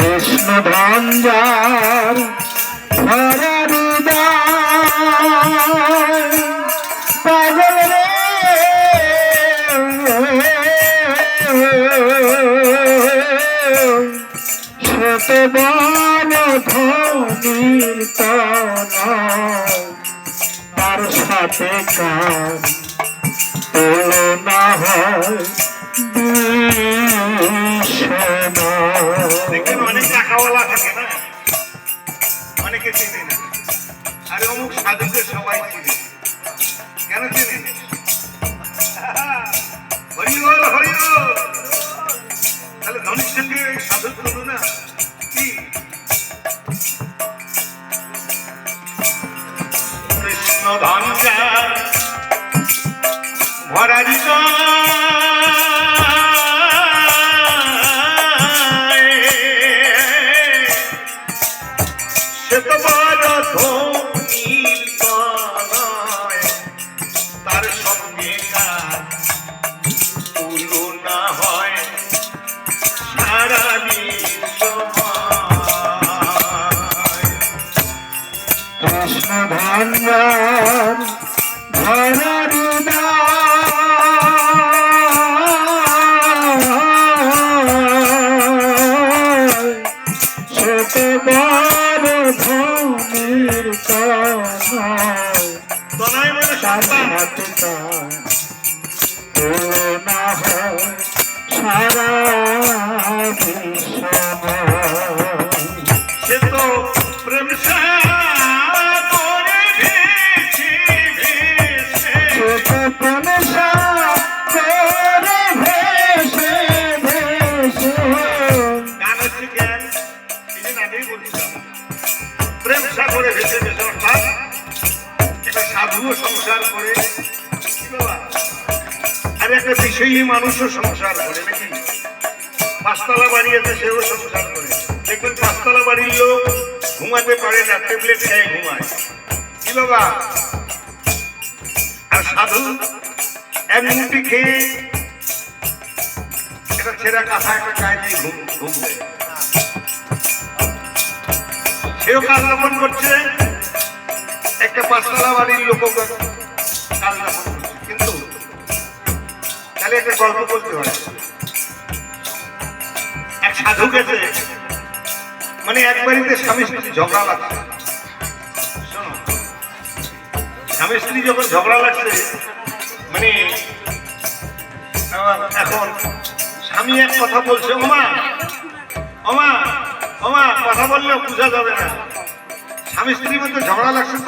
কৃষ্ণ ধঞ্জার ভরা হৃদয় পাগল রে শত বল ধনির তার সাথে কার তুলনা হয় দেখবেন অনেক টাকাওয়ালা থাকে না, অনেকে চেনে না। আরে অমুক সাধুকে সবাই চিনে, কেন চেনে? হরিবল হরিবল। তাহলে ধনির সঙ্গে সাধু তুলো না কি? কৃষ্ণ ধনজা ভরা সে তো বড় ধনির তনয়, তার সঙ্গে তুলনা হয় সারা বিশ্বময়। কৃষ্ণ ধঞ্জার ভরা হৃদয় শত বড় ধনির তনয় মানে সাথে তুলনা হয় সারা বিশ্বময়। সে তো প্রেম সাগরে ভেসে ভেসে ছোট প্রেমসা করে ভেসে ভেসে গান হচ্ছে জ্ঞান। কিছুদিন আগেই বলছিলাম প্রেম সাগরে ভেসে ভেসে, অর্থাৎ একটা সাধুও সংসার করে কি বাবা, আর একটা বিষয়ী মানুষও সংসার করে নাকি? পাঁচতলা বাড়ি আছে, সেও সংসার করে। দেখবেন পাঁচতলা বাড়ির লোক ঘুমাতে পারে না, ট্যাবলেট খেয়ে ঘুমায় কি বাবা, আর সাধু এক মুঠি খেয়ে একটা ছেঁড়া কাঁথা একটা গায়ে দিয়ে ঘুম দেয়। সেও কাল যাপন করছে, একটা পাঁচতলা বাড়ির লোক কাল যাপন করছে। কিন্তু তাহলে একটা গল্প বলতে হয়। এক সাধু গেছে, মানে এক বাড়িতে স্বামী স্ত্রী ঝগড়া লাগছে। শোনো, স্বামী স্ত্রী যখন ঝগড়া লাগছে, মানে এখন স্বামী এক কথা বলছে, ওমা ওমা ওমা, কথা বললেও বোঝা যাবে না। স্বামী স্ত্রীর মধ্যে ঝগড়া লাগছে,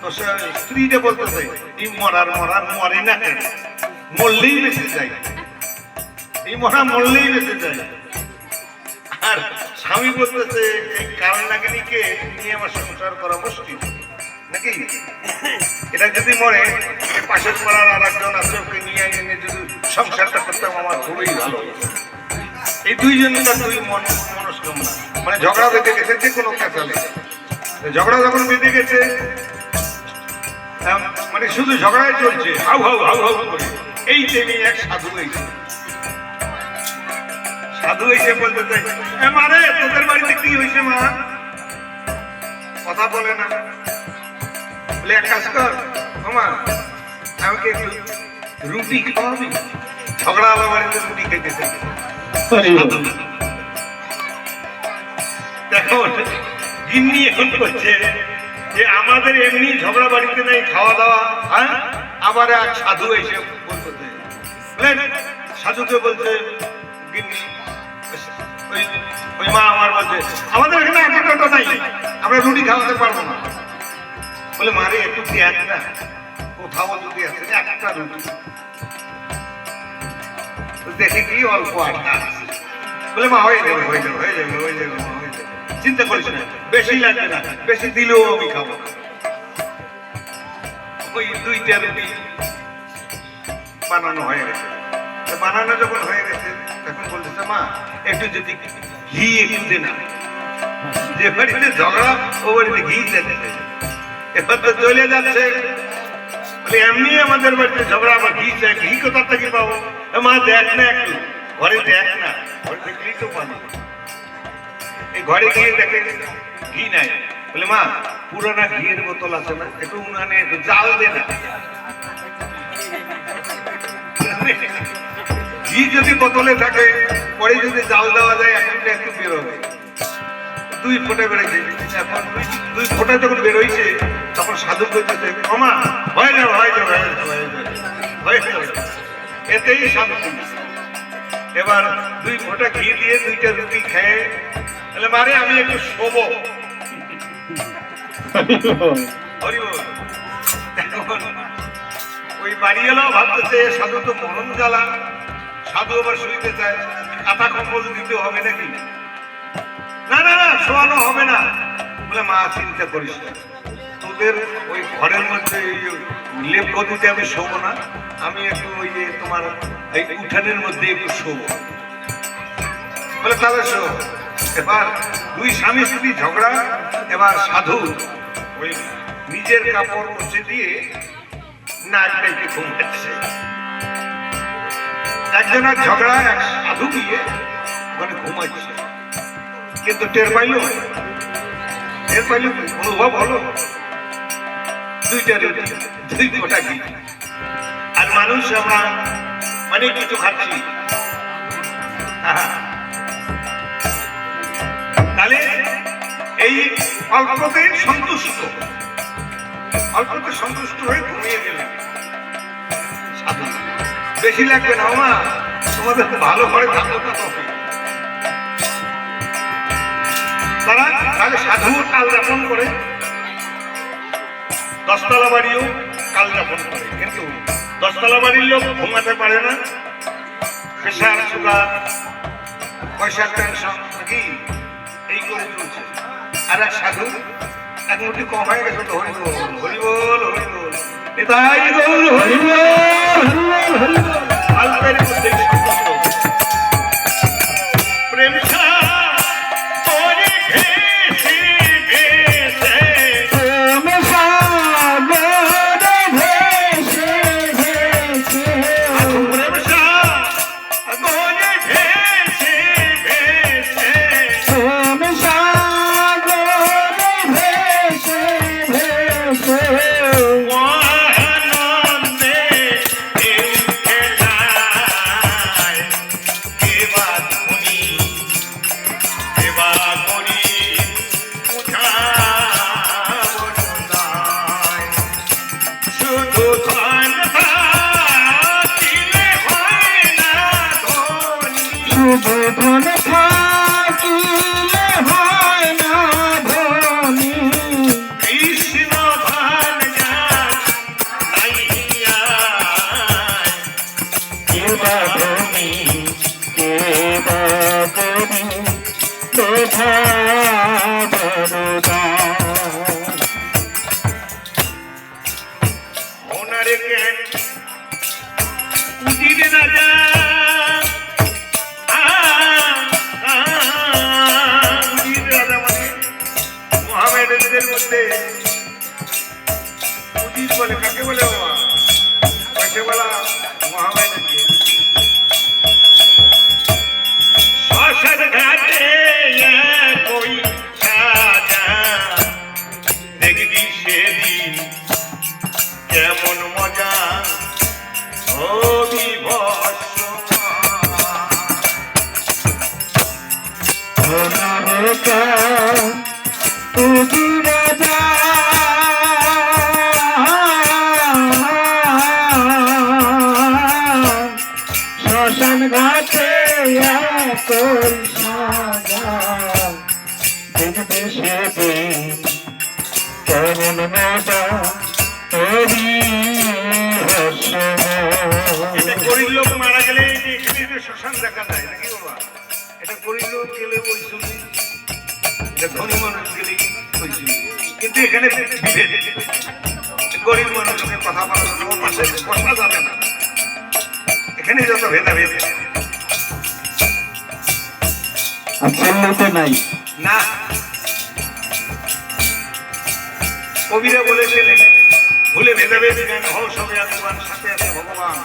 তো সে স্ত্রীটা বলতেছে এই মরার মরার মরে না কেন, মরলেই বেঁচে যায়, এই মরা মরলেই বেঁচে যায়। আর স্বামী বলতেছে এই কারণ লাগেনি কে নিয়ে আমার সংসার করা মুশকিল নাকি? এটা যদি মরে পাশের পাড়ার আর একজন আছে, ওকে নিয়ে এনে যদি সংসারটা করতাম আমার খুবই ভালো। এই দুইজনটা দুই মনস্কামনা, মানে ঝগড়া বেঁধে গেছে যে কোনো কাঁচালে। ঝগড়া যখন বেঁধে গেছে, মানে শুধু ঝগড়াই চলছে, হাউ হাউ হাউ হাউ করে। এই তেমনি এক সাধু হয়েছে, সাধু এসে বলতে চাই, মারে তোদের বাড়িতে কি হয়েছে মা? কথা বলে না। বলে এক কাজ কর, মামা আমাকে একটু রুটি খাওয়াবি। ঝগড়া আমার বাড়িতে রুটি খেতে। দেখো গিন্নি এখন করছে যে আমাদের এমনি ঝগড়া বাড়িতে নেই, খাওয়া দাওয়া, হ্যাঁ, আবার এক সাধু এসে বলতে, সাধুকে বলছে গিন্নি, ওই মা আমার বলছে আমাদের এখানে একটা নাই, আমরা রুটি খাওয়াতে পারবো না। বলে মারে একটু পেঁয়াজ না, কোথাও যদি আছে একটা রুটি, দেখে কি অল্প আটা। বলে মা হয়ে যাবে হয়ে যাবে হয়ে যাবে হয়ে যাবে হয়ে যাবে, চিন্তা করিস না, বেশি লাগবে না, বেশি দিলেও আমি খাবো না। ওই দুইটা রুটি বানানো হয়ে গেছে। বানানো যখন হয়ে গেছে তখন বলতেছে মা একটু যদি ঘি একটু দে না, যে বাড়িতে ঝগড়া ও বাড়িতে ঘি দিতে, এবার তো চলে যাচ্ছে। বলে এমনি আমাদের বাড়িতে ঝগড়া, আবার ঘি চাই, ঘি কোথা থেকে পাবো? মা দেখ না একটু ঘরে, দেখ না ঘরে দেখলেই তো পাবো। ঘরে গিয়ে দেখে ঘি নাই, বলে মা পুরানা ঘিয়ের বোতল আছে না, একটু উনানে একটু জাল দে না। ঘি যদি বোতলে থাকে পরে যদি জাল দেওয়া যায় এখন একটু বেরোবে, 2 ফোঁটা বেরোছে। এখন 2 ফোঁটা যখন বেরোইছে তখন সাধু কইতেছে ক্ষমা হয়ে যাবে হয়ে যাবে হয়ে যাবে, এতেই শান্তি। এবার 2 ফোঁটা ঘি দিয়ে 2টা রুটি খেয়ে বলে মারে আমি একটু শোবো। হরিবল। এখন ওই বাড়ি এলো ভাবতেছে সাধু তো মরণ জ্বালা, সাধু আবার শুইতে চায়, কাঁথা কম্বল দিতে হবে নাকি? না না না শোয়ানো হবে না। বলে মা চিন্তা করিস না, তোদের ওই ঘরের মধ্যে লেপ গদিতে আমি শোবো না, আমি একটু ওই যে তোমার এই উঠানের মধ্যে একটু শোবো। বলে তাহলে শো। এবার 2 স্বামী স্ত্রী ঝগড়া। এবার সাধু ওই নিজের কাপড় মুছে দিয়ে নাক ডেকে ঘুমাচ্ছে। একজনের ঝগড়া, এক সাধু গিয়ে ওখানে ঘুমাচ্ছে, কিন্তু টের পাইল অনুভব হলো 2টা রুটি 2 ফোঁটা ঘি। আর মানুষ আমরা অনেক কিছু খাচ্ছি, তাহলে এই অল্পতে সন্তুষ্ট হয়ে ঘুমিয়ে গেলেন সাধু। বেশি লাগবে না মা, তোমাদের ভালো করে থাকো না তবে। তারা তাহলে সাধু কাল যাপন করে, 10 তলা বাড়িও কাল যাপন করে, কিন্তু 10 তলা বাড়ির লোক ঘুমাতে পারে না, প্রেশার সুগার পয়সার টেনশন নাকি এই করে চলছে। আর এক সাধু এক মুঠি কম হয়ে গেছে তো হরিবল হরিবল হরিবল নিতাই গৌর হরিবল হরিবল। অল্পের মধ্যেই সন্তুষ্ট প্রেম ধন থাকিলে হয় না ধনী, কৃষ্ণ ভান কে বা ধনী কে বা ধনী দেখা ওনারে কেন উদিরে না যা মধ্যে উদিত বলে কাকে বলে বাবা? কাকে বলা মহামেড। শ্মশান ঘাটে কই সাজা দেখবি সেদিন কেমন মজা শ্মশান ঘাটে কই সাজা দেখবে সেদিন কেমন মজা গরিব লোক মারা গেলে এখানে শ্মশান দেখা যায় নাকি বাবা? এটা গরিব লোক গেলে ওই শুনি, ধনী মানুষ গেলেই ওই শুনি, কিন্তু এখানে গরিব মানুষের কথা বলার পাশে বসা যাবে না, এখানে যত ভেদাভেদ নাই না। কবিরা বলেছিলেন ভুলে ভেদাভেদ জ্ঞান হও সবে আত্মান সাথে আছে ভগবান,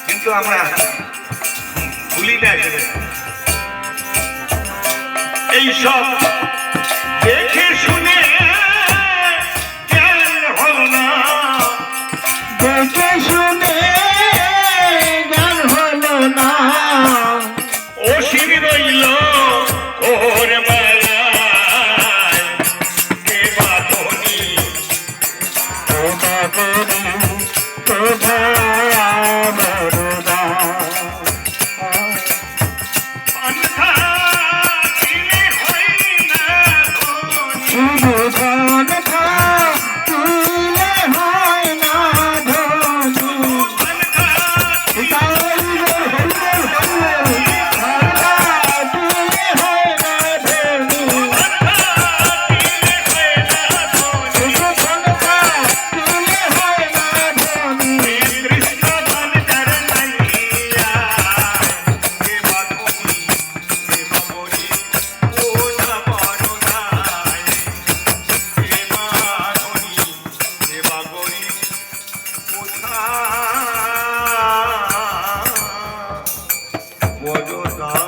কিন্তু আমরা ভুলি না। এইসব দেখে শুনে জ্ঞান হলো না, দেখে শুনে জ্ঞান হলো না, অসির রইল ওর বেলায়, কে বা ধনী তোবা করি তোবা বরদা। পান্থা দিলে হয় না ধনী, শুধু ধন থাকিলে হয় না ধনী। পান্থা কৃষ্ণ ধন চরণাইয়া, কে বা ধনী কে বা গরিব ওঝা বড়দায়, কে বা ধনী কে বা গরিব ওঝা বড়দায়।